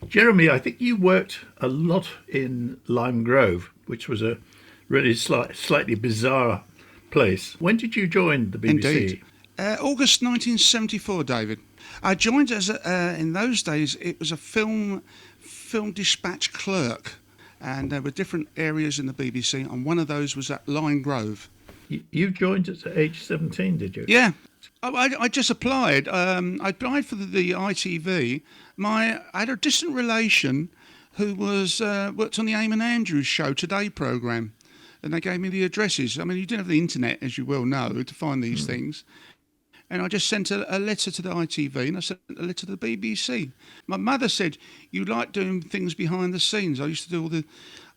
Jeremy, I think you worked a lot in Lime Grove, which was a really slightly bizarre place. When did you join the Indeed. BBC? August 1974, David. I joined as in those days it was a film dispatch clerk, and there were different areas in the BBC, and one of those was at Lyme Grove. You joined at age 17, did you? Yeah, I just applied. I applied for the ITV. I had a distant relation who was worked on the Eamon Andrews show Today programme, and they gave me the addresses. I mean, you didn't have the internet, as you well know, to find these things. And I just sent a letter to the ITV and I sent a letter to the BBC. My mother said, "You like doing things behind the scenes." I used to do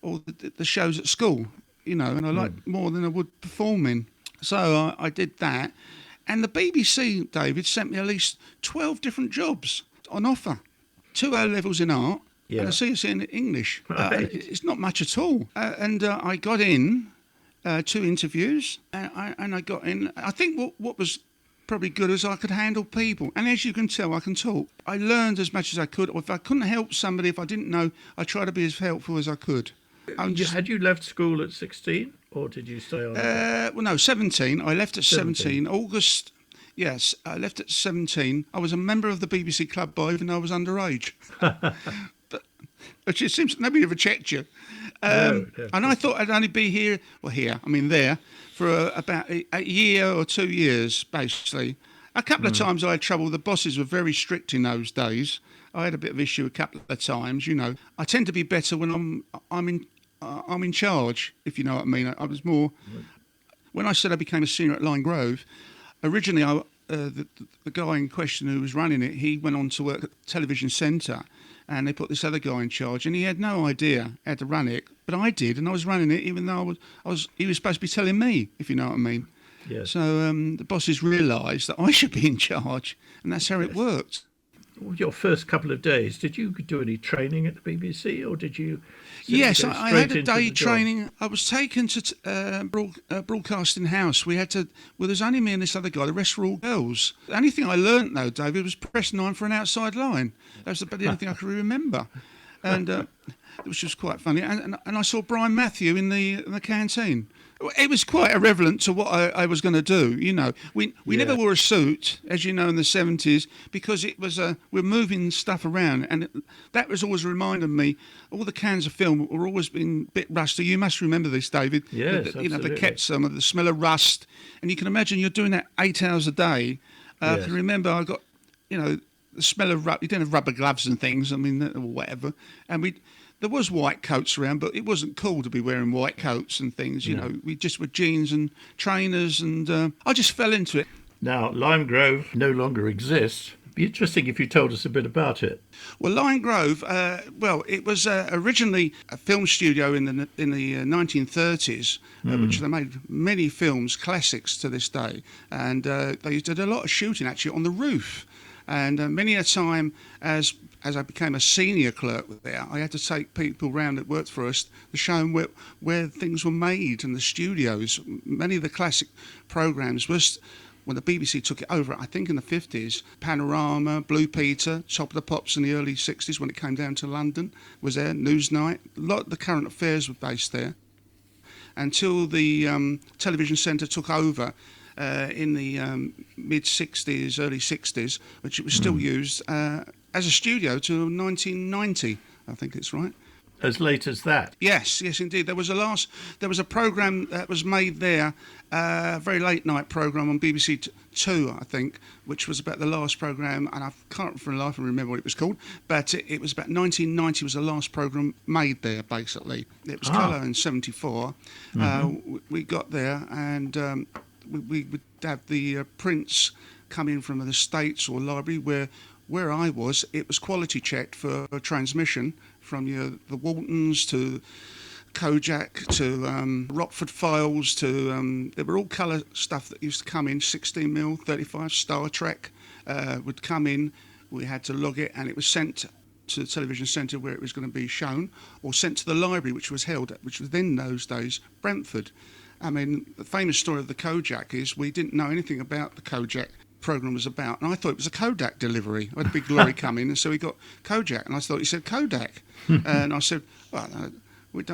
all the shows at school, and I liked more than I would performing. So I did that. And the BBC, David, sent me at least 12 different jobs on offer. 2 O levels in art and a Yeah. CSC in English. Right. It's not much at all. And I got in 2 interviews and I got in. I think what was probably good as I could handle people. And as you can tell, I can talk. I learned as much as I could. Or if I couldn't help somebody, if I didn't know, I tried to be as helpful as I could. I'm just, Had you left school at 16 or did you stay on a bit? well, no, 17. I left at 17. 17. August, yes, I left at 17. I was a member of the BBC Club by even though I was underage. But which it seems nobody ever checked you. No, And no. I thought I'd only be there, for about a year or 2 years, basically. A couple of times I had trouble. The bosses were very strict in those days. I had a bit of issue a couple of times. I tend to be better when I'm in charge, if you know what I mean. I was more when I said I became a senior at Lyme Grove. Originally, the guy in question who was running it, he went on to work at the television centre, and they put this other guy in charge, and he had no idea how to run it, but I did, and I was running it, even though he was supposed to be telling me, if you know what I mean. Yes. So the bosses realised that I should be in charge, and that's how it Yes. worked. Your first couple of days, did you do any training at the BBC or did you simply Yes, go I had straight a into day the job? training. I was taken to broadcasting house. We had to. Well, there's only me and this other guy. The rest were all girls. The only thing I learnt though, David, was press 9 for an outside line. That was about the only thing I could remember, and which was quite funny. And I saw Brian Matthew in the canteen. It was quite irrelevant to what I was going to do. We never Yeah. wore a suit, as you know, in the 70s because it was we're moving stuff around, and that was always reminding me. All the cans of film were always being a bit rusty. You must remember this, David. Yes, They absolutely. kept some of the smell of rust, and you can imagine you're doing that 8 hours a day. I Yes. can remember I got, the smell of rubber. You didn't have rubber gloves and things. I mean, or whatever, and we. There was white coats around, but it wasn't cool to be wearing white coats and things. We just were jeans and trainers, and I just fell into it. Now, Lime Grove no longer exists. It'd be interesting if you told us a bit about it. Well, Lyme Grove, it was originally a film studio in the 1930s, which they made many films, classics to this day, and they did a lot of shooting actually on the roof. And many a time, as I became a senior clerk there, I had to take people round that worked for us to show them where things were made and the studios. Many of the classic programmes was when the BBC took it over, I think in the 50s, Panorama, Blue Peter, Top of the Pops in the early 60s when it came down to London, was there, Newsnight. A lot of the current affairs were based there. Until the television centre took over in the mid 60s, early 60s, which it was still used as a studio till 1990, I think it's right. As late as that. Yes, indeed. There was a programme that was made there, a very late night programme on BBC Two, I think, which was about the last programme, and I can't for the life of me remember what it was called, but it was about 1990 was the last programme made there, basically. It was colour in 74. We got there, and we would have the prints come in from the States or library where I was. It was quality checked for transmission from the Waltons to Kojak to Rockford Files to there were all colour stuff that used to come in, 16mm, 35, Star Trek would come in. We had to log it, and it was sent to the television centre where it was going to be shown, or sent to the library, which was held at, which was then those days Brentford. I mean, the famous story of the Kojak is we didn't know anything about the Kojak programme was about, and I thought it was a Kodak delivery. I had a big lorry come in, and so we got Kojak, and I thought he said Kodak, and I said, well, no,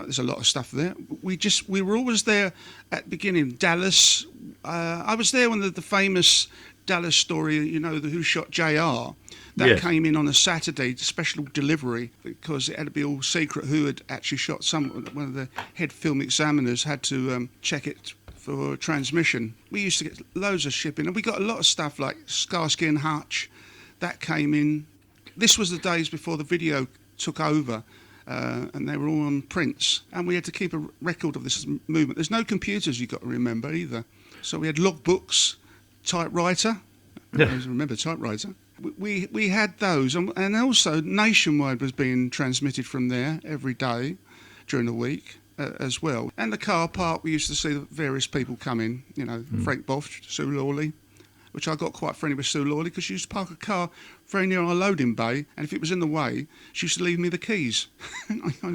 there's a lot of stuff there. We were always there at the beginning. Dallas, I was there when the famous Dallas story, the Who Shot JR. That Yes. came in on a Saturday, special delivery, because it had to be all secret who had actually shot one of the head film examiners had to check it for transmission. We used to get loads of shipping, and we got a lot of stuff like Skarsky and Hutch. That came in. This was the days before the video took over, and they were all on prints, and we had to keep a record of this movement. There's no computers, you've got to remember, either. So we had logbooks, typewriter. I always remember typewriter. We had those, and also Nationwide was being transmitted from there every day during the week as well. And the car park, we used to see various people come in, Frank Boff, Sue Lawley, which I got quite friendly with Sue Lawley because she used to park a car very near our loading bay, and if it was in the way, she used to leave me the keys. I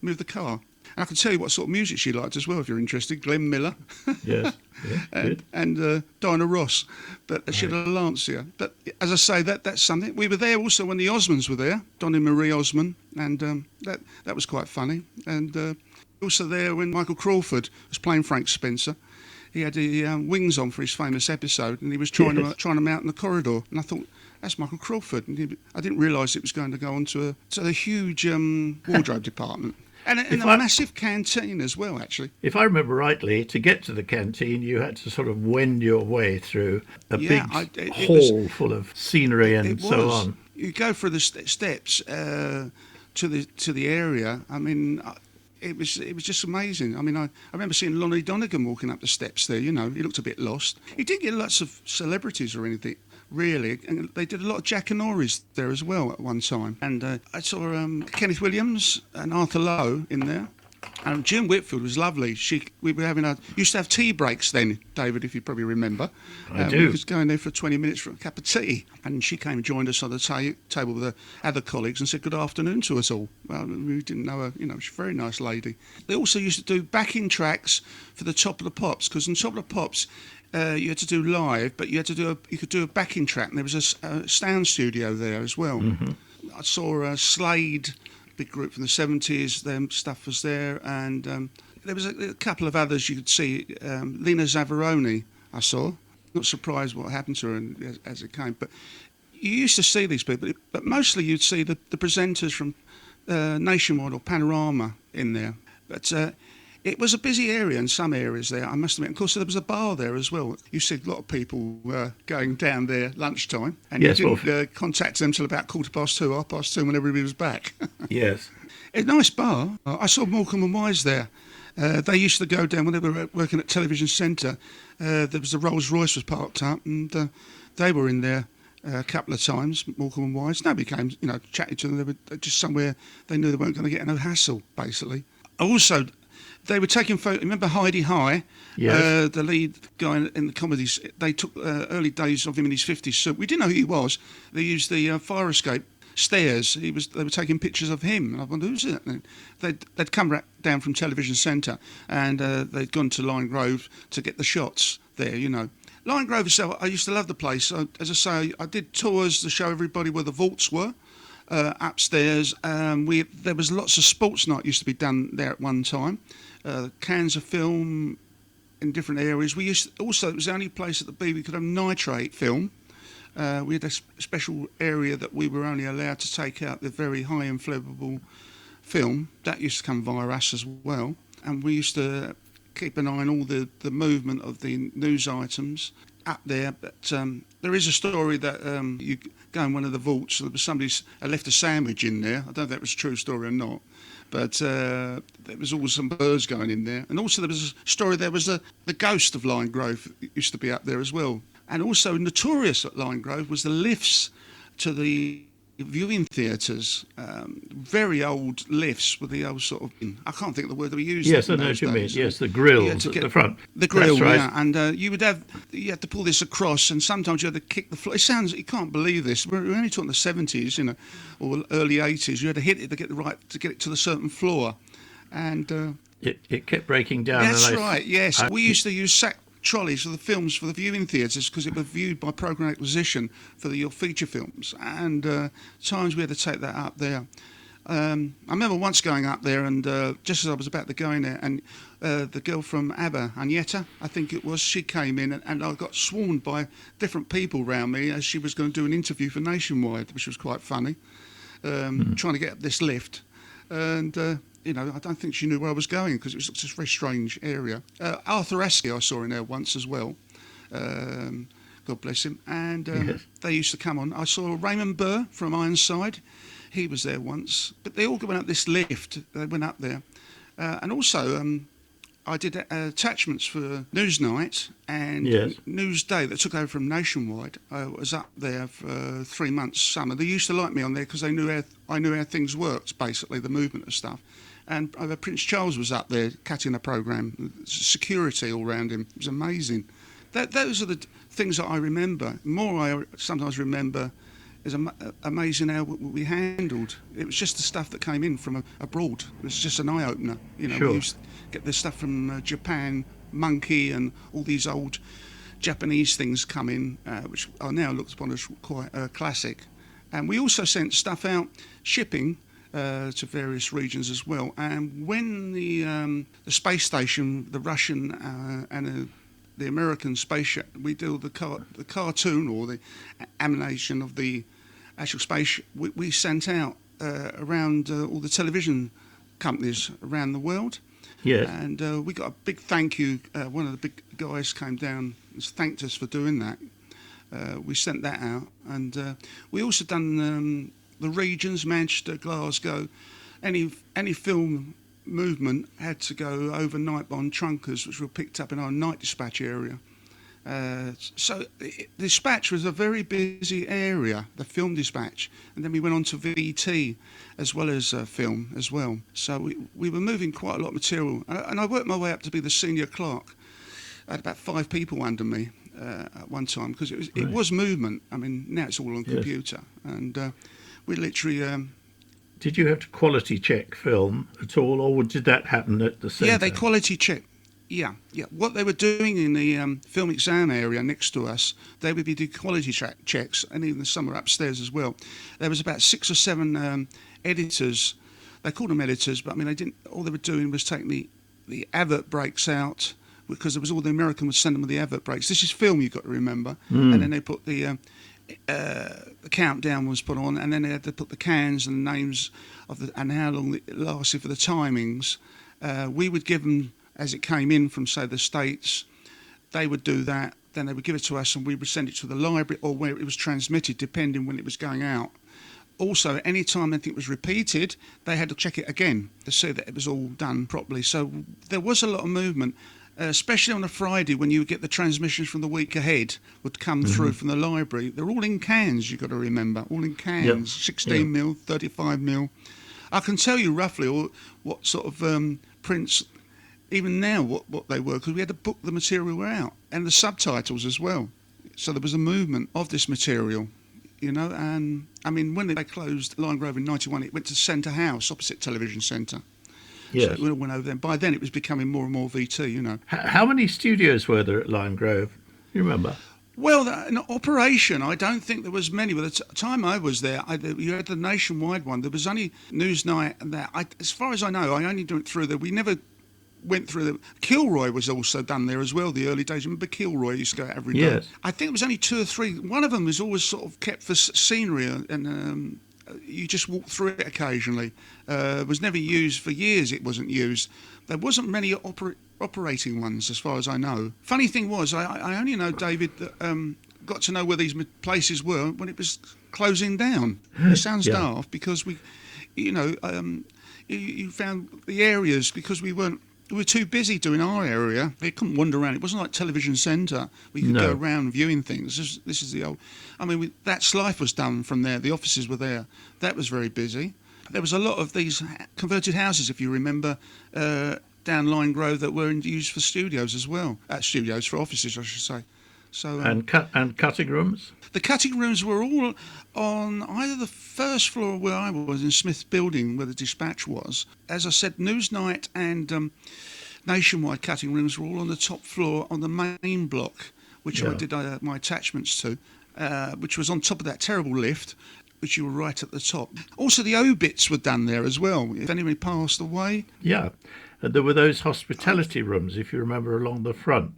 moved the car. And I can tell you what sort of music she liked as well, if you're interested. Glenn Miller. Yes. Yeah, and Dinah Ross. But she had a Lancia. But as I say, that's something. We were there also when the Osmonds were there, Donnie Marie Osmond, and that was quite funny. And also there when Michael Crawford was playing Frank Spencer. He had the wings on for his famous episode, and he was trying to mount in the corridor. And I thought, that's Michael Crawford. And I didn't realise it was going to go on to a huge wardrobe department. And a massive canteen as well, actually. If I remember rightly, to get to the canteen, you had to sort of wend your way through a big hall full of scenery and so on. You go through the steps to the area. I mean, it was just amazing. I mean, I remember seeing Lonnie Donegan walking up the steps there. He looked a bit lost. He didn't get lots of celebrities or anything, really, and they did a lot of Jack and Norris there as well at one time. And I saw Kenneth Williams and Arthur Lowe in there. And Jim Whitfield was lovely. We were used to have tea breaks then, David, if you probably remember. I do. We was going there for 20 minutes for a cup of tea. And she came and joined us on the table with her other colleagues and said good afternoon to us all. Well, we didn't know her, she's a very nice lady. They also used to do backing tracks for the Top of the Pops, because on Top of the Pops, you had to do live, but you could do a backing track, and there was a sound studio there as well. Mm-hmm. I saw Slade, big group from the 70s, their stuff was there, and there was a couple of others you could see. Lena Zavaroni, I saw. Not surprised what happened to her as it came, but you used to see these people, but mostly you'd see the presenters from Nationwide or Panorama in there. But it was a busy area in some areas there, I must admit. Of course, there was a bar there as well. You see a lot of people going down there lunchtime, and you didn't contact them till about 2:15, 2:30, when everybody was back. Yes. A nice bar. I saw Morecambe and Wise there. They used to go down when they were working at Television Centre. There was a Rolls Royce was parked up, and they were in there a couple of times, Morecambe and Wise. Nobody came, chatting to them. They were just somewhere they knew they weren't going to get no hassle, basically. Also, they were taking photos. Remember Heidi High? Yes. The lead guy in the comedies. They took early days of him in his 50s. So we didn't know who he was. They used the fire escape stairs. They were taking pictures of him. And I wondered, who's it? And they'd come down from Television Centre, and they'd gone to Lyme Grove to get the shots there, Lyme Grove itself, I used to love the place. As I say, I did tours to show everybody where the vaults were. Upstairs, there was lots of sports night used to be done there at one time. Cans of film in different areas. It was the only place at the B we could have nitrate film. We had a special area that we were only allowed to take out the very high inflammable film. That used to come via us as well. And we used to keep an eye on all the movement of the news items up there. But there is a story that you go in one of the vaults, there was somebody left a sandwich in there. I don't know if that was a true story or not. But there was always some birds going in there. And also there was a story, there was the ghost of Lyme Grove used to be up there as well. And also notorious at Lyme Grove was the lifts to the viewing theatres, very old lifts with the old sort of, I can't think of the word that we used. Yes, I know what you mean. Yes, the grills at the front. The grill, right. Yeah, and you had to pull this across, and sometimes you had to kick the floor. You can't believe this. We're only talking the 70s, or early 80s. You had to hit it to get it to the certain floor, and it kept breaking down. That's right. Yes, we used to use trolleys for the films for the viewing theatres because it was viewed by programme acquisition for your feature films, and times we had to take that up there. I remember once going up there, and just as I was about to go in there, and the girl from ABBA, Agneta, I think it was, she came in, and I got swarmed by different people around me as she was going to do an interview for Nationwide, which was quite funny, trying to get up this lift. And, I don't think she knew where I was going because it was just a very strange area. Arthur Astley I saw in there once as well. God bless him. And Yes. they used to come on. I saw Raymond Burr from Ironside. He was there once. But they all went up this lift. They went up there. And also, I did attachments for Newsnight and Yes. Newsday that took over from Nationwide. I was up there for 3 months summer. They used to like me on there because I knew how things worked, basically, the movement of stuff. And Prince Charles was up there cutting a programme, security all around him. It was amazing. Those are the things that I remember. More I sometimes remember is amazing how we handled. It was just the stuff that came in from abroad. It was just an eye-opener. Sure. We used to get the stuff from Japan, Monkey, and all these old Japanese things come in, which are now looked upon as quite classic. And we also sent stuff out, shipping, to various regions as well. And when the space station, the Russian and the American space, we do the cartoon or the animation of the actual space, we sent out around all the television companies around the world. Yes. And we got a big thank you. One of the big guys came down and thanked us for doing that. We sent that out. And we also done the regions, Manchester, Glasgow. Any film movement had to go overnight on trunkers, which were picked up in our night dispatch area. So the dispatch was a very busy area, the film dispatch, and then we went on to VT as well as film as well. So we were moving quite a lot of material, and I worked my way up to be the senior clerk. I had about 5 people under me at one time because it was movement. I mean, now it's all on computer, and we literally. Did you have to quality check film at all, or did that happen at the centre? Yeah, they quality check. Yeah. What they were doing in the film exam area next to us, they would be doing quality checks, and even some were upstairs as well. There was about 6 or 7 editors. They called them editors, but I mean, they didn't. All they were doing was taking the advert breaks out because there was all the American would send them the advert breaks. This is film, you've got to remember, and then they put the countdown was put on, and then they had to put the cans and the names of and how long it lasted for the timings. We would give them as it came in from, say, the States. They would do that, then they would give it to us, and we would send it to the library or where it was transmitted, depending when it was going out. Also, any time anything was repeated, they had to check it again to see that it was all done properly. So there was a lot of movement, especially on a Friday when you would get the transmissions from the week ahead would come through from the library. They're all in cans, you've got to remember, all in cans, 16 mil, 35 mil. I can tell you roughly what sort of prints, even now, what they were, because we had to book the material out and the subtitles as well. So there was a movement of this material, and I mean, when they closed Lime Grove in 91, it went to Centre House, opposite Television Centre. Yes. So we went over there. By then, it was becoming more and more VT, How many studios were there at Lime Grove? You remember? Well, in operation, I don't think there was many. But the time I was there, you had the nationwide one. There was only Newsnight and that. As far as I know, I only went through there. We never went through the. Kilroy was also done there as well, the early days. Remember Kilroy used to go out every day? Yes. I think it was only 2 or 3. One of them was always sort of kept for scenery, and you just walked through it occasionally. It was never used for years. It wasn't used. There wasn't many operating ones, as far as I know. Funny thing was, I only know, David, that got to know where these places were when it was closing down. It sounds daft because you found the areas because we were too busy doing our area. They couldn't wander around. It wasn't like Television Centre. We could go around viewing things. This is the old. I mean, That's Life was done from there. The offices were there. That was very busy. There was a lot of these converted houses, if you remember, down Lime Grove that were used for studios as well. Studios for offices, I should say. So and cutting rooms? The cutting rooms were all on either the first floor where I was in Smith Building, where the dispatch was. As I said, Newsnight and nationwide cutting rooms were all on the top floor on the main block, which I Yeah. did my attachments to, which was on top of that terrible lift, which you were right at the top. Also, the obits were done there as well. If anybody passed away, Yeah. And there were those hospitality rooms, if you remember, along the front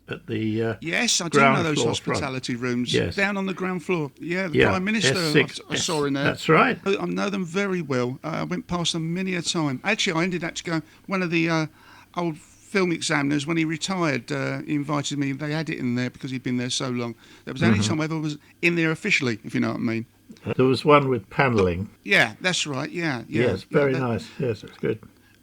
at the yes, I do know ground those floor front. hospitality rooms Yes. down on the ground floor. Yeah, the Yeah. Prime Minister S6. I saw in there. That's right. I know them very well. I went past them many a time. Actually, I ended up to go. One of the old film examiners, when he retired, he invited me. They had it in there because he'd been there so long. That was the only time I ever was in there officially, if you know what I mean. There was one with panelling. Yeah, that's right. Yeah. Yes, very nice. Yes, it's good.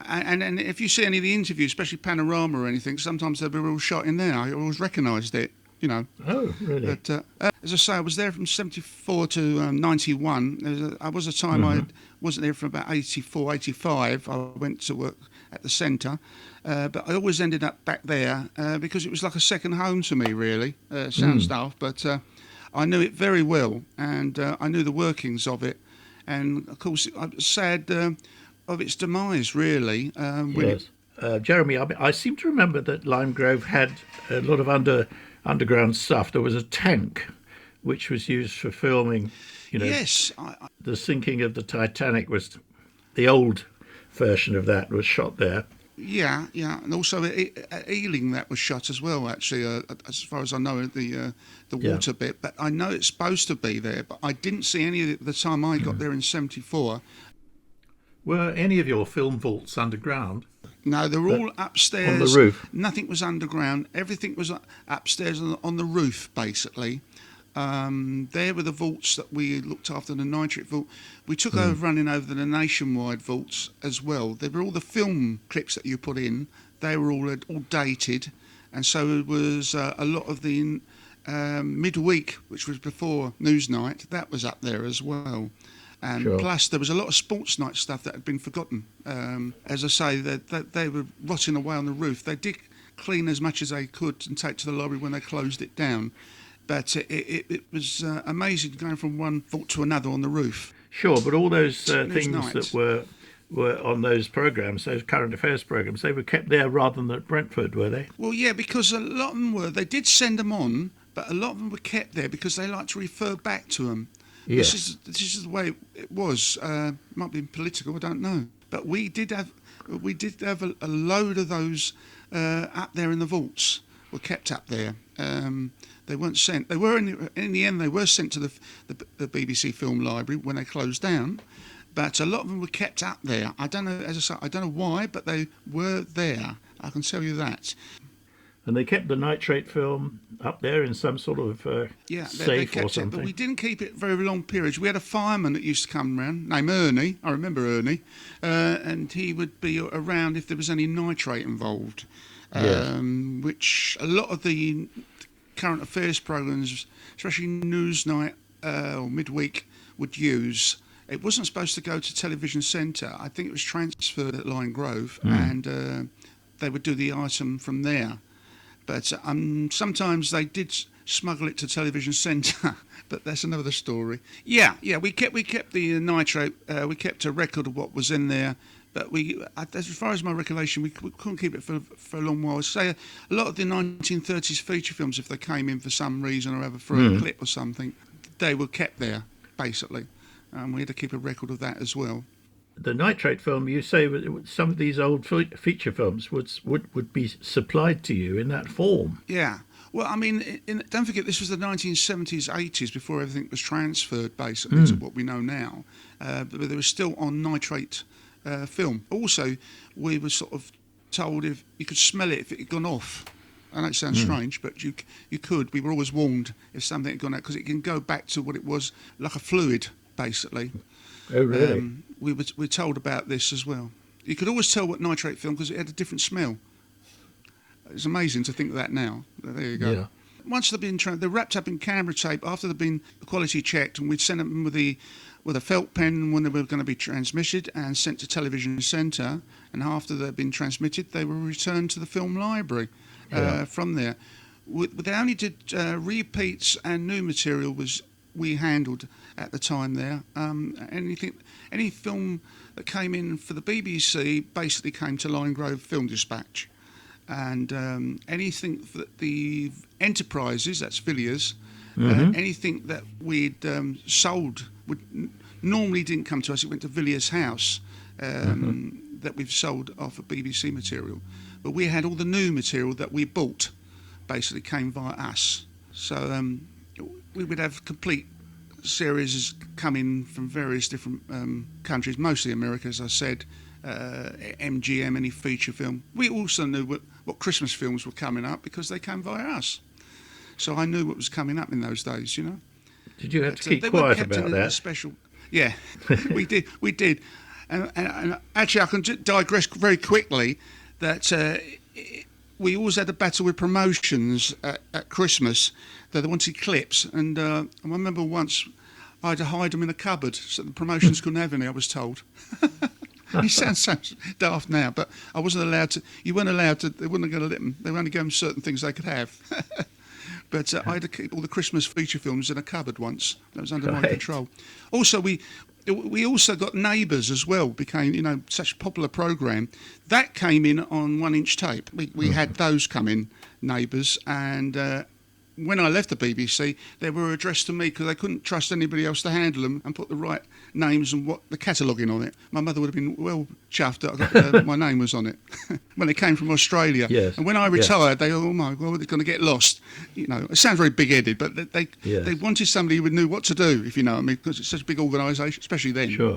And if you see any of the interviews, especially Panorama or anything, sometimes they'll be all shot in there. I always recognised it, you know. Oh, really? But as I say, I was there from 74 to 91. I was a time I wasn't there for about 84, 85. I went to work at the centre. But I always ended up back there because it was like a second home to me, really. Sounds daft, but I knew it very well, and I knew the workings of it. And, of course, I was sad of its demise, really. Yes. Jeremy, I seem to remember that Lime Grove had a lot of underground stuff. There was a tank which was used for filming, you know. Yes. The sinking of the Titanic was the old version of that was shot there. Yeah, and also Ealing that was shot as well. Actually, as far as I know, the water bit. But I know it's supposed to be there. But I didn't see any of it the time I got there in '74. Were any of your film vaults underground? No, they were all upstairs. On the roof? Nothing was underground. Everything was upstairs on the roof, basically. There were the vaults that we looked after, the nitrate vault. We took over running over the nationwide vaults as well. They were all the film clips that you put in. They were all dated. And so it was a lot of the midweek, which was before Newsnight, that was up there as well. And plus, there was a lot of sports night stuff that had been forgotten. As I say, they were rotting away on the roof. They did clean as much as they could and take to the library when they closed it down. But it was amazing going from one vault to another on the roof. Sure, but all those things nights. that were on those programmes, those current affairs programmes, they were kept there rather than at Brentford, were they? Well, yeah, because a lot of them were. They did send them on, but a lot of them were kept there because they like to refer back to them. Yes. This is the way it was. Might be political, I don't know. But we did have a load of those up there in the vaults. Were kept up there. They weren't sent. They were in the end. They were sent to the BBC Film Library when they closed down. But a lot of them were kept up there. I don't know. As I say, I don't know why, but they were there. I can tell you that. And they kept the nitrate film up there in some sort of safe kept or something. It, but we didn't keep it very long periods. We had a fireman that used to come round, named Ernie. I remember Ernie, and he would be around if there was any nitrate involved. Which a lot of the current affairs programmes, especially Newsnight or Midweek, would use. It wasn't supposed to go to Television Centre. I think it was transferred at Lime Grove, and they would do the item from there. But sometimes they did smuggle it to Television Centre, but that's another story. Yeah, we kept the nitrate. We kept a record of what was in there. But as far as my recollection, we couldn't keep it for a long while. Say a lot of the 1930s feature films, if they came in for some reason or other for a clip or something, they were kept there, basically. We had to keep a record of that as well. The nitrate film, you say some of these old feature films would be supplied to you in that form. Yeah. Well, I mean, don't forget, this was the 1970s, 80s, before everything was transferred, basically, to what we know now. But they were still on nitrate film. Also, we were sort of told if you could smell it if it had gone off. I know it sounds strange, but you could. We were always warned if something had gone out, because it can go back to what it was, like a fluid, basically. Oh, really? We were told about this as well. You could always tell what nitrate film because it had a different smell. It's amazing to think of that now. There you go. Yeah. Once they're wrapped up in camera tape after they've been quality checked, and we'd send them with a felt pen when they were going to be transmitted and sent to Television Centre. And after they'd been transmitted, they were returned to the film library from there. They only did repeats and new material we handled at the time there. Any film that came in for the BBC basically came to Lime Grove Film Dispatch. and anything that the enterprises, that's Villiers, anything that we'd sold normally didn't come to us. It went to Villiers' house that we've sold off of BBC material. But we had all the new material that we bought, basically came via us. So we would have complete series coming from various different countries, mostly America, as I said, MGM, any feature film. We also knew what Christmas films were coming up because they came via us. So I knew what was coming up in those days, you know. Did you have to keep quiet about that? Special, yeah, we did. And actually, I can digress very quickly that we always had a battle with promotions at Christmas that they wanted clips. And I remember once I had to hide them in a cupboard so the promotions couldn't have any, I was told. It sounds daft now, but I wasn't allowed to. You weren't allowed to. They weren't going to let them. They were only going certain things they could have. But I had to keep all the Christmas feature films in a cupboard once. That was under my control. Also, we also got Neighbours as well. Became such a popular program that came in on 1-inch tape. We had those come in, Neighbours, and. When I left the BBC, they were addressed to me because they couldn't trust anybody else to handle them and put the right names and what the cataloguing on it. My mother would have been well chuffed that my name was on it when they came from Australia. Yes. And when I retired, they oh my God, they're going to get lost. It sounds very big-headed, but they wanted somebody who knew what to do, if you know what I mean, because it's such a big organisation, especially then. Sure.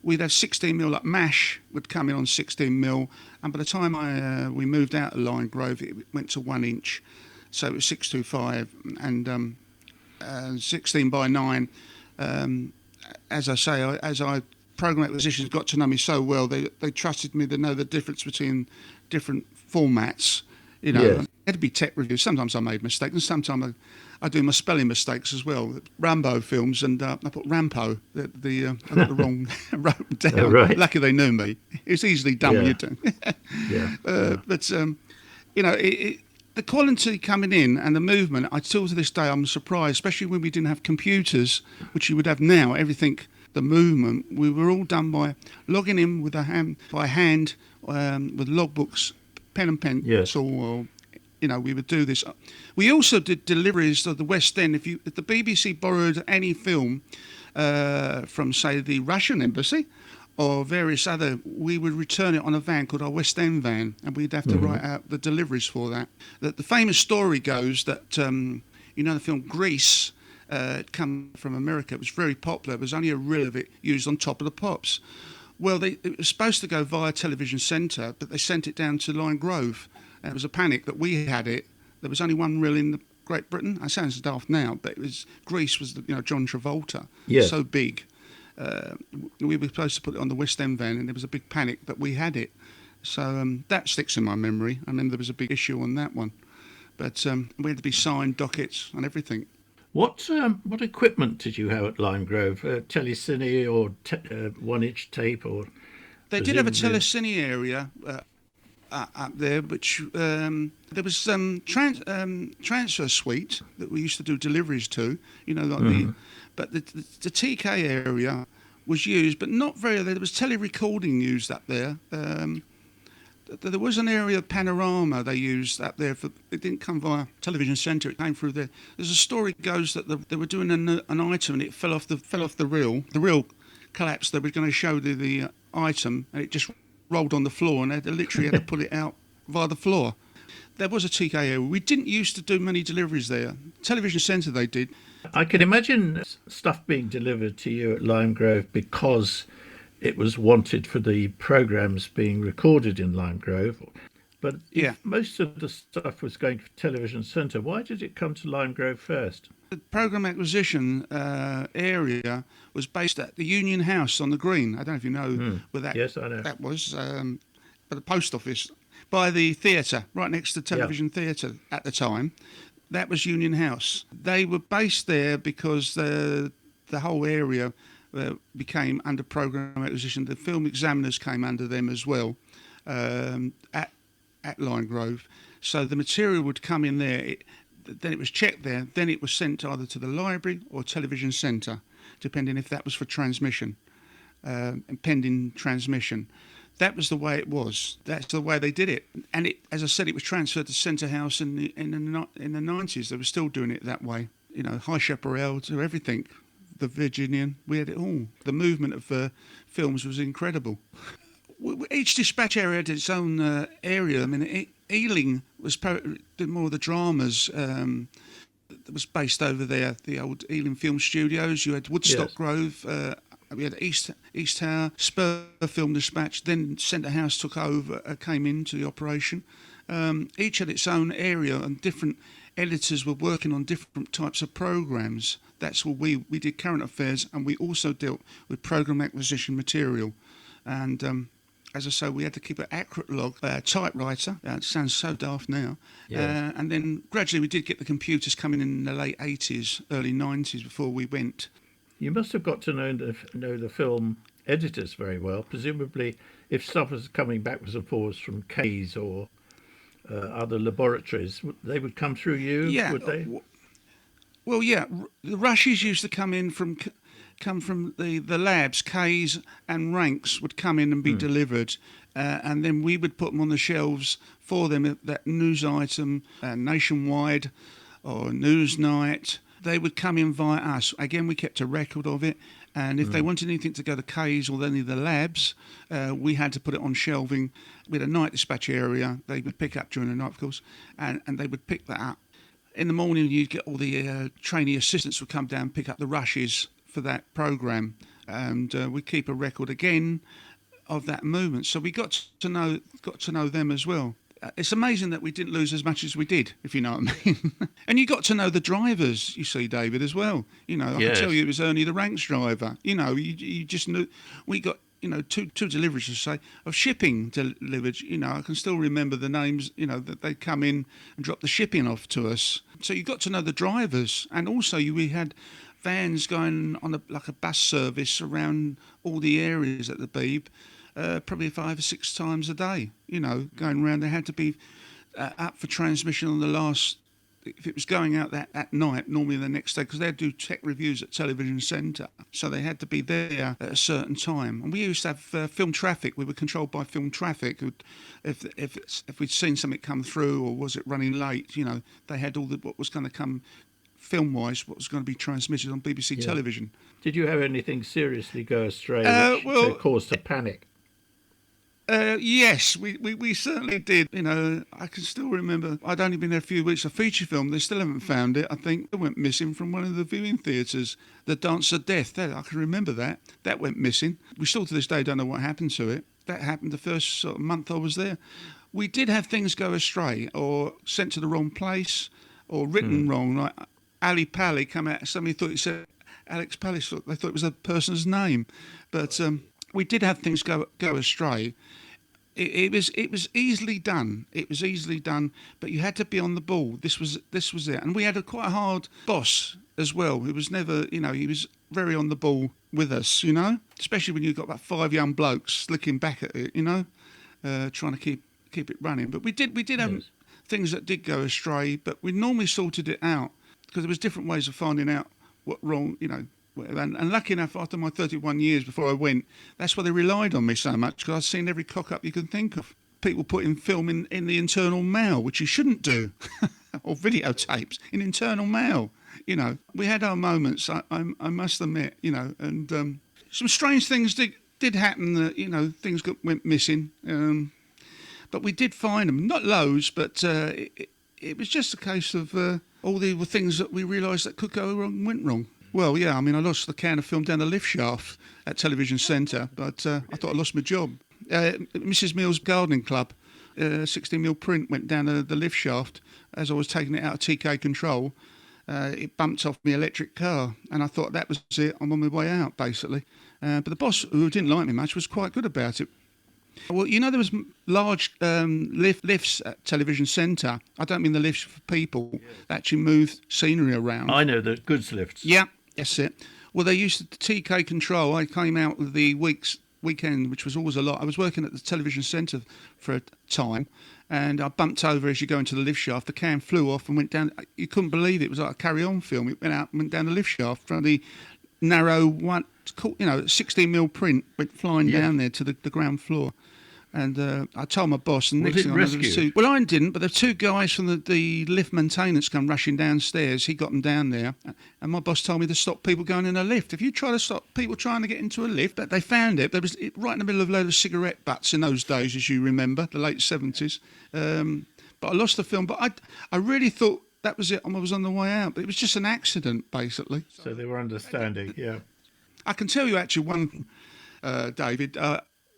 We'd have 16mm, like MASH would come in on 16mm, and by the time we moved out of Line Grove, it went to 1-inch. So it was 625 and 16 by 9. As I say, as program acquisitions got to know me so well, they trusted me to know the difference between different formats. Yes. It had to be tech reviews. Sometimes I made mistakes, and sometimes I do my spelling mistakes as well. Rambo films, and I put Rampo. I got the wrong wrote down. Oh, right. Lucky they knew me. It was easily done when you do. But the quality coming in and the movement, I still to this day I'm surprised, especially when we didn't have computers, which you would have now. Everything, the movement, we were all done by logging in with by hand, with logbooks, pen and pencil. Yes. Or we would do this. We also did deliveries to the West End. If the BBC borrowed any film from, say, the Russian embassy or various other, we would return it on a van called our West End van, and we'd have to write out the deliveries for that. The famous story goes that, the film Grease had come from America. It was very popular. There was only a reel of it used on Top of the Pops. Well, it was supposed to go via Television Centre, but they sent it down to Line Grove. And it was a panic that we had it. There was only one reel in Great Britain. It sounds daft now, but Grease was John Travolta. Yes. So big. We were supposed to put it on the West End van, and there was a big panic that we had it. So that sticks in my memory. I mean, there was a big issue on that one. But we had to be signed, dockets and everything. What equipment did you have at Lime Grove? Telecine or 1-inch tape? Or they did have a Telecine area up there, which there was some transfer suite that we used to do deliveries to, but the TK area was used, but not very. There was tele-recording used up there. There was an area of Panorama they used up there. It didn't come via Television Centre. It came through there. There's a story goes that they were doing an item and it fell off the reel. The reel collapsed. They were going to show the item and it just rolled on the floor, and they literally had to pull it out via the floor. There was a TK area. We didn't used to do many deliveries there. Television Centre they did. I can imagine stuff being delivered to you at Lime Grove because it was wanted for the programmes being recorded in Lime Grove. But if most of the stuff was going to Television Centre, why did it come to Lime Grove first? The programme acquisition area was based at the Union House on the Green. I don't know if you know where that. Yes, I know. That was by the post office, by the theatre, right next to the television theatre at the time. That was Union House. They were based there because the whole area became under programme acquisition. The film examiners came under them as well at Lime Grove. So the material would come in there. Then it was checked there. Then it was sent either to the library or Television Centre, depending if that was for transmission, pending transmission. That was the way it was. That's the way they did it. And it, as I said, it was transferred to Centre House in the 90s. They were still doing it that way. You know, High Chaparral to everything. The Virginian, we had it all. The movement of films was incredible. Each dispatch area had its own area. I mean, Ealing did more of the dramas. That was based over there, the old Ealing Film Studios. You had Woodstock Grove. We had East Tower, Spur Film Dispatch. Then Centre House took over, came into the operation. Each had its own area, and different editors were working on different types of programmes. That's what we did current affairs, and we also dealt with programme acquisition material. And as I say, we had to keep an accurate log, typewriter. It sounds so daft now. Yeah. And then gradually we did get the computers coming in the late 80s, early 90s before we went. You must have got to know the film editors very well. Presumably, if stuff was coming backwards and forwards from K's or other laboratories, they would come through you, would they? Well, yeah. The rushes used to come from the labs. K's and ranks would come in and be delivered, and then we would put them on the shelves for them. That news item, Nationwide or Newsnight, they would come in via us. Again, we kept a record of it, and if they wanted anything to go to K's or any of the labs, we had to put it on shelving. We had a night dispatch area. They would pick up during the night, of course, and they would pick that up. In the morning, you'd get all the trainee assistants would come down and pick up the rushes for that programme, and we keep a record again of that movement. So we got to know them as well. It's amazing that we didn't lose as much as we did, if you know what I mean. And you got to know the drivers, you see, David, as well. You know, I can tell you it was Ernie the Ranks driver. You know, you just knew. We got, you know, two deliveries, to say, of shipping delivered. You know, I can still remember the names, you know, that they'd come in and drop the shipping off to us. So you got to know the drivers. And also we had vans going on like a bus service around all the areas at the Beeb, probably 5 or 6 times a day, you know, going around. They had to be up for transmission on the last, if it was going out that night, normally the next day, because they'd do tech reviews at Television Centre. So they had to be there at a certain time. And we used to have film traffic. We were controlled by film traffic. If we'd seen something come through or was it running late, you know, they had all what was going to come film-wise, what was going to be transmitted on BBC television. Did you have anything seriously go astray which caused a panic? Yes, we certainly did. You know, I can still remember, I'd only been there a few weeks, a feature film, they still haven't found it. I think it went missing from one of the viewing theatres, The Dance of Death. I can remember that. That went missing. We still to this day don't know what happened to it. That happened the first sort of month I was there. We did have things go astray or sent to the wrong place or written wrong, like Ali Pally come out. Somebody thought it said Alex Palace. They thought it was a person's name, but we did have things go astray. It was easily done. It was easily done, but you had to be on the ball. This was it, and we had a quite hard boss as well. He was never, you know, he was very on the ball with us, you know, especially when you've got about 5 young blokes looking back at it, you know, trying to keep it running. But we did have things that did go astray, but we normally sorted it out, because there was different ways of finding out what wrong, you know. And lucky enough, after my 31 years before I went, that's why they relied on me so much, because I'd seen every cock-up you can think of. People putting film in the internal mail, which you shouldn't do, or videotapes in internal mail. You know, we had our moments, I must admit, you know, and some strange things did happen, that, you know, things went missing. But we did find them, not loads, but it was just a case of all the things that we realised that could go wrong went wrong. Well, yeah, I mean, I lost the can of film down the lift shaft at Television Centre, but I thought I lost my job. Mrs Mill's Gardening Club, 16mm print went down the lift shaft as I was taking it out of TK control. It bumped off my electric car, and I thought that was it. I'm on my way out, basically. But the boss, who didn't like me much, was quite good about it. Well, you know, there was large lifts at Television Centre. I don't mean the lifts for people that actually move scenery around. I know, the goods lifts. Yeah, that's it. Well, they used the TK control. I came out with the weekend, which was always a lot. I was working at the Television Centre for a time, and I bumped over as you go into the lift shaft. The can flew off and went down. You couldn't believe it. It was like a carry-on film. It went out and went down the lift shaft from the narrow one, you know, 16mm print went flying down there to the ground floor. And I told my boss, and Was next it thing I know, there was rescued? well, I didn't, but the two guys from the lift maintenance come rushing downstairs. He got them down there, and my boss told me to stop people going in a lift. If you try to stop people trying to get into a lift, but they found it. There was right in the middle of a load of cigarette butts in those days, as you remember, the late 70s. But I lost the film. But I really thought that was it. I was on the way out. But it was just an accident, basically. So they were understanding, yeah. I can tell you actually one, David.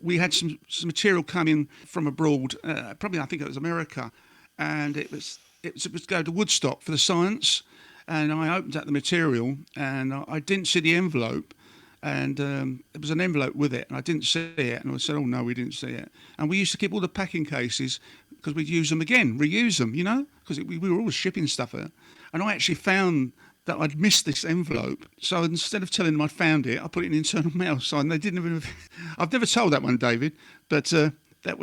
We had some material coming from abroad, probably I think it was America, and it was supposed to go to Woodstock for the science, and I opened up the material and I didn't see the envelope, and there was an envelope with it, and I didn't see it, and I said, oh no, we didn't see it, and we used to keep all the packing cases because we'd use them again, reuse them, because we were always shipping stuff out, and I actually found that I'd missed this envelope. So instead of telling them I'd found it, I put it in internal mail. So they didn't even... I've never told that one, David, but that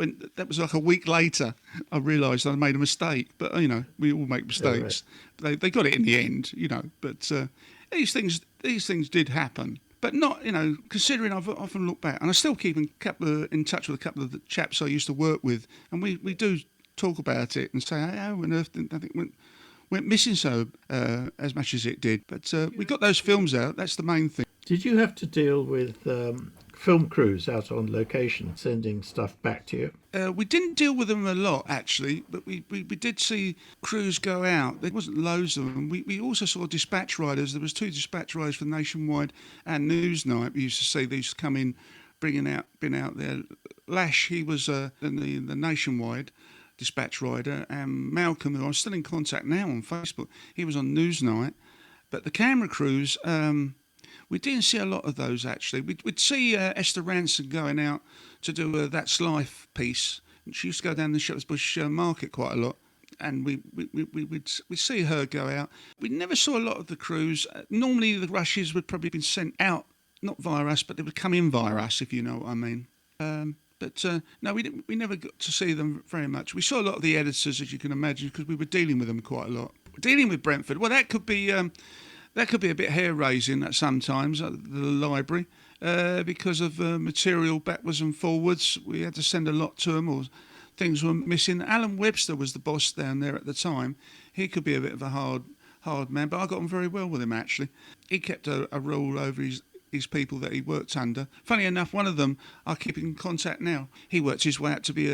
was like a week later. I realised I'd made a mistake. But, we all make mistakes. Yeah, right. They got it in the end, But these things did happen. But not, considering I've often looked back, and I still keep in touch with a couple of the chaps I used to work with, and we do talk about it and say, how on earth didn't I think went missing so as much as it did. But we got those films out. That's the main thing. Did you have to deal with film crews out on location sending stuff back to you? We didn't deal with them a lot, actually, but we did see crews go out. There wasn't loads of them. We also saw dispatch riders. There was 2 dispatch riders for Nationwide and Newsnight. We used to see these come in, been out there. Lash, he was in the Nationwide dispatch rider, and Malcolm, who I'm still in contact now on Facebook, he was on Newsnight. But the camera crews, we didn't see a lot of those, actually. We'd see Esther Ranson going out to do a That's Life piece. She used to go down the Shepherd's Bush market quite a lot, and we'd see her go out. We never saw a lot of the crews. Normally the rushes would probably have been sent out, not via us, but they would come in via us, if you know what I mean. But no, we never got to see them very much. We saw a lot of the editors, as you can imagine, because we were dealing with them quite a lot. Dealing with Brentford, well, that could be a bit hair-raising at sometimes at the library because of material backwards and forwards. We had to send a lot to them, or things were missing. Alan Webster was the boss down there at the time. He could be a bit of a hard man, but I got on very well with him, actually. He kept a rule over his people that he worked under. Funny enough, one of them I keep in contact now. He worked his way up to be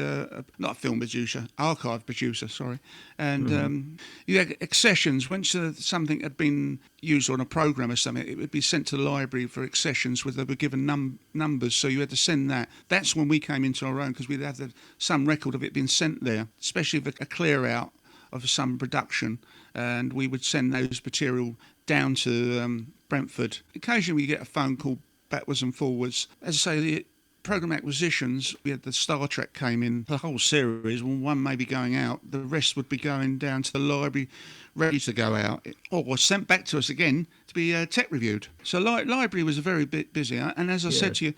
not a film producer, archive producer, sorry. And you had accessions. Once something had been used on a program or something, it would be sent to the library for accessions where they were given numbers, so you had to send that. That's when we came into our own, because we'd have some record of it being sent there, especially if a clear out of some production, and we would send those material down to Brentford. Occasionally we get a phone call backwards and forwards. As I say, the programme acquisitions, we had the Star Trek came in, the whole series, one may be going out, the rest would be going down to the library ready to go out, or sent back to us again to be tech reviewed. So library was a very bit busy, and as I said to you,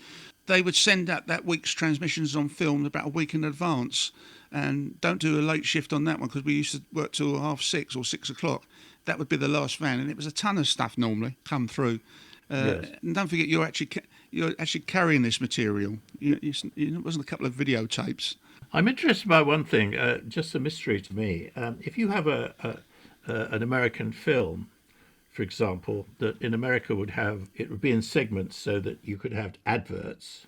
they would send out that week's transmissions on film about a week in advance, and don't do a late shift on that one, because we used to work till 6:30 or 6 o'clock. That would be the last van, and it was a ton of stuff normally come through. Yes. And don't forget, you're actually carrying this material. It wasn't a couple of videotapes. I'm interested by one thing, just a mystery to me. If you have an American film, for example, that in America it would be in segments so that you could have adverts,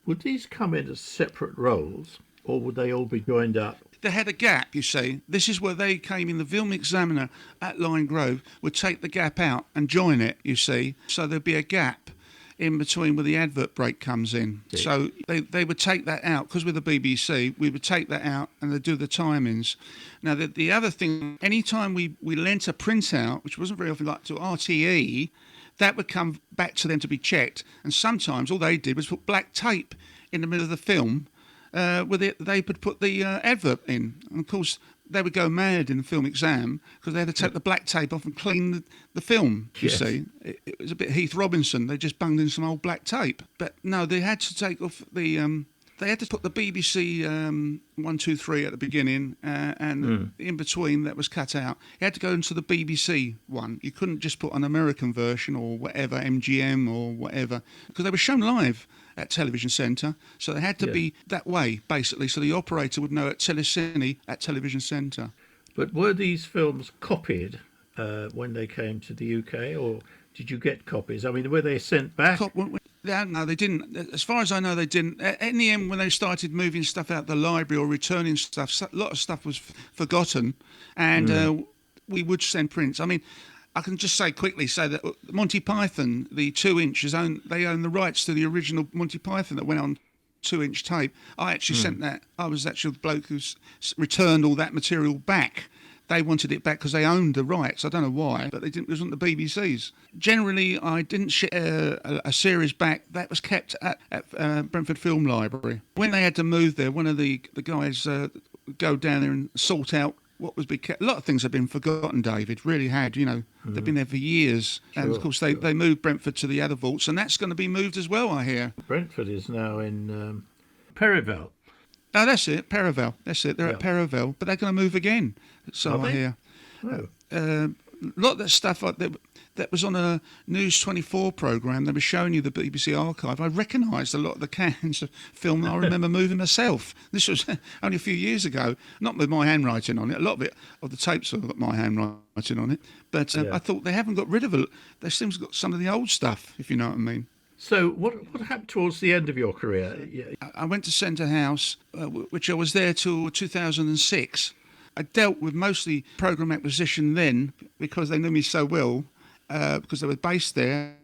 would these come in as separate roles, or would they all be joined up? They had a gap, you see. This is where they came in. The Film Examiner at Lyme Grove would take the gap out and join it, you see. So there'd be a gap in between where the advert break comes in. Yeah. So they would take that out, because with the BBC, we would take that out and they'd do the timings. Now, the other thing, any time we lent a printout, which wasn't very often, like to RTE, that would come back to them to be checked. And sometimes all they did was put black tape in the middle of the film, they would put the advert in. And of course, they would go mad in the film exam because they had to take the black tape off and clean the film, you see. It was a bit Heath Robinson. They just bunged in some old black tape. But no, they had to take off the they had to put the BBC 123 at the beginning, and in between that was cut out. You had to go into the BBC one. You couldn't just put an American version or whatever, MGM or whatever, because they were shown live at Television Centre. So they had to be that way, basically, so the operator would know at Telecine at Television Centre. But were these films copied when they came to the UK, or did you get copies? I mean, were they sent back? No, they didn't. As far as I know, they didn't. In the end, when they started moving stuff out the library or returning stuff, a lot of stuff was forgotten, and we would send prints. I mean, I can just quickly say that Monty Python, the 2-inch, they own the rights to the original Monty Python that went on 2-inch tape. I actually sent that. I was actually the bloke who returned all that material back. They wanted it back because they owned the rights. I don't know why, but they didn't. It wasn't the BBC's. Generally, I didn't share a series back. That was kept at Brentford Film Library. When they had to move there, one of the guys go down there and sort out what was being kept. A lot of things have been forgotten, David. Really had. They've been there for years. Sure, and of course, they moved Brentford to the other vaults, and that's going to be moved as well, I hear. Brentford is now in Perivale. Oh, that's it, Perivale. That's it. They're at Perivale, but they're going to move again. So I hear. Oh. A lot of that stuff that was on a News 24 programme. They were showing you the BBC archive. I recognised a lot of the cans of film that I remember moving myself. This was only a few years ago, not with my handwriting on it. A lot of the tapes have got my handwriting on it. But I thought they haven't got rid of it. They still got some of the old stuff, if you know what I mean. So what happened towards the end of your career? I went to Centre House, which I was there till 2006. I dealt with mostly programme acquisition then because they knew me so well, because they were based there,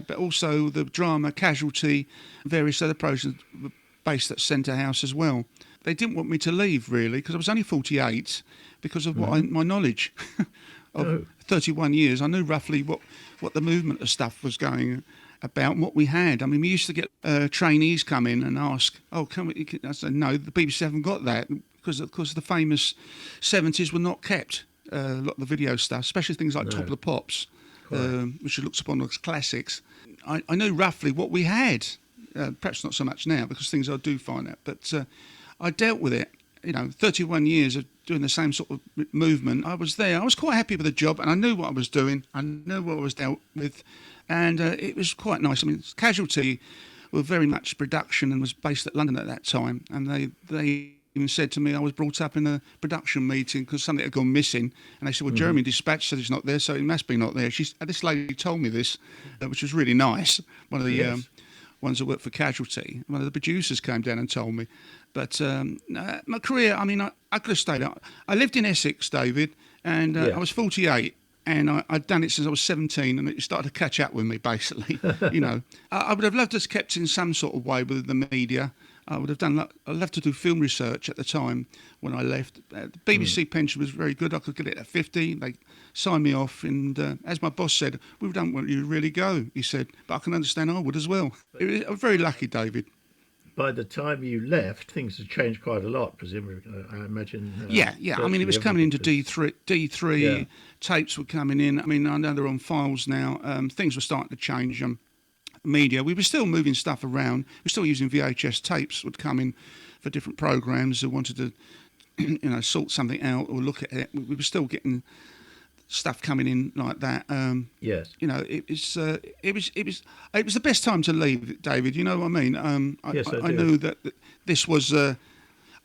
but also the drama, Casualty, various other programs were based at Centre House as well. They didn't want me to leave, really, because I was only 48, because of my knowledge of 31 years. I knew roughly what the movement of stuff was going about, what we had. I mean, we used to get trainees come in and ask, can we? I said, no, the BBC haven't got that, because of course the famous 70s were not kept. A lot of the video stuff, especially things like Top of the Pops, which looks upon as classics. I knew roughly what we had, perhaps not so much now, because things I do find out, but I dealt with it. 31 years of doing the same sort of movement. I was there. I was quite happy with the job, and I knew what I was doing. I knew what I was dealt with, and it was quite nice. I mean, Casualty were very much production and was based at London at that time, and they even said to me I was brought up in a production meeting because something had gone missing, and they said, well, Jeremy Dispatch said it's not there, so it must be not there. This lady told me this, which was really nice. One of the ones that worked for Casualty, one of the producers came down and told me. But my career, I mean, I could have stayed out. I lived in Essex, David, and I was 48, and I'd done it since I was 17, and it started to catch up with me, basically. I would have loved to have kept in some sort of way with the media. I would have done. I'd love to do film research at the time when I left. The BBC pension was very good. I could get it at 50. They signed me off, and as my boss said, we don't want you to really go. He said, but I can understand I would as well. I was very lucky, David. By the time you left, things had changed quite a lot, presumably. I imagine. Yeah. I mean, it was coming into D3. Tapes were coming in. I mean, I know they're on files now. Things were starting to change. Media. We were still moving stuff around. We were still using VHS tapes. Would come in for different programs who wanted to, sort something out or look at it. We were still getting stuff coming in like that. Yes. It was the best time to leave, David. You know what I mean? Yes, I do. I knew that this was. I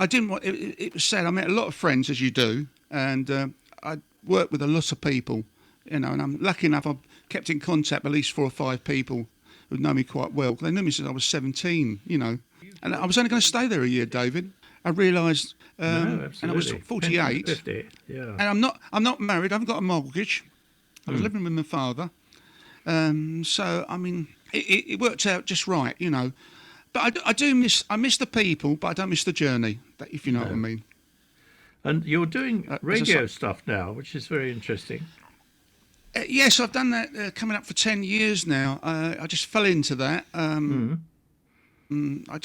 didn't want. It was sad. I met a lot of friends, as you do, and I worked with a lot of people. And I'm lucky enough. I've kept in contact with at least 4 or 5 people who know me quite well. They knew me since I was 17. And I was only going to stay there a year, David. I realised, and I was 48, 50, and I'm not married. I haven't got a mortgage. I was living with my father, so I mean, it worked out just right, But I miss the people, but I don't miss the journey. If you know what I mean. And you're doing radio stuff now, which is very interesting. Yes, I've done that coming up for 10 years now. I just fell into that. I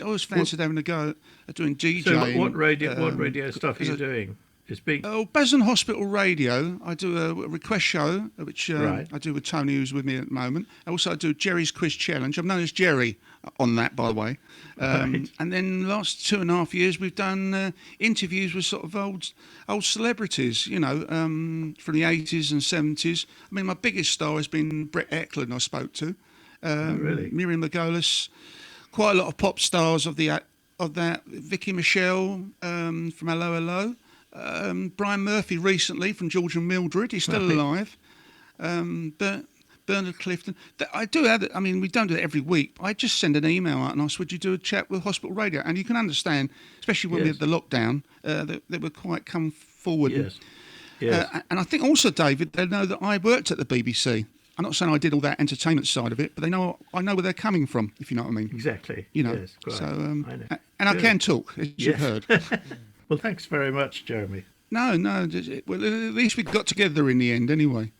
always fancied having a go at doing DJing. So what radio stuff are you doing? Basildon Hospital Radio. I do a request show, which I do with Tony, who's with me at the moment. Also, I do Jerry's Quiz Challenge. I'm known as Jerry on that, by the way. Right. And then last 2.5 years, we've done interviews with sort of old celebrities, from the 80s and 70s. I mean, my biggest star has been Brett Eklund I spoke to, Really? Miriam Margolis, quite a lot of pop stars of that, Vicky Michelle from Hello Hello, Brian Murphy recently from George and Mildred, he's still Right. alive, but Bernard Clifton. I do have it. I mean, we don't do it every week. I just send an email out and ask, would you do a chat with Hospital Radio? And you can understand, especially when we Yes. had the lockdown, that we're quite come forward. Yes. Yes. And I think also, David, they know that I worked at the BBC. I'm not saying I did all that entertainment side of it, but I know where they're coming from, if you know what I mean. Exactly. Yes, quite. so, I know. and I Good. can talk, as you've Yes. heard. Well, thanks very much, Jeremy. No, well, at least we got together in the end anyway.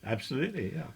Absolutely, yeah.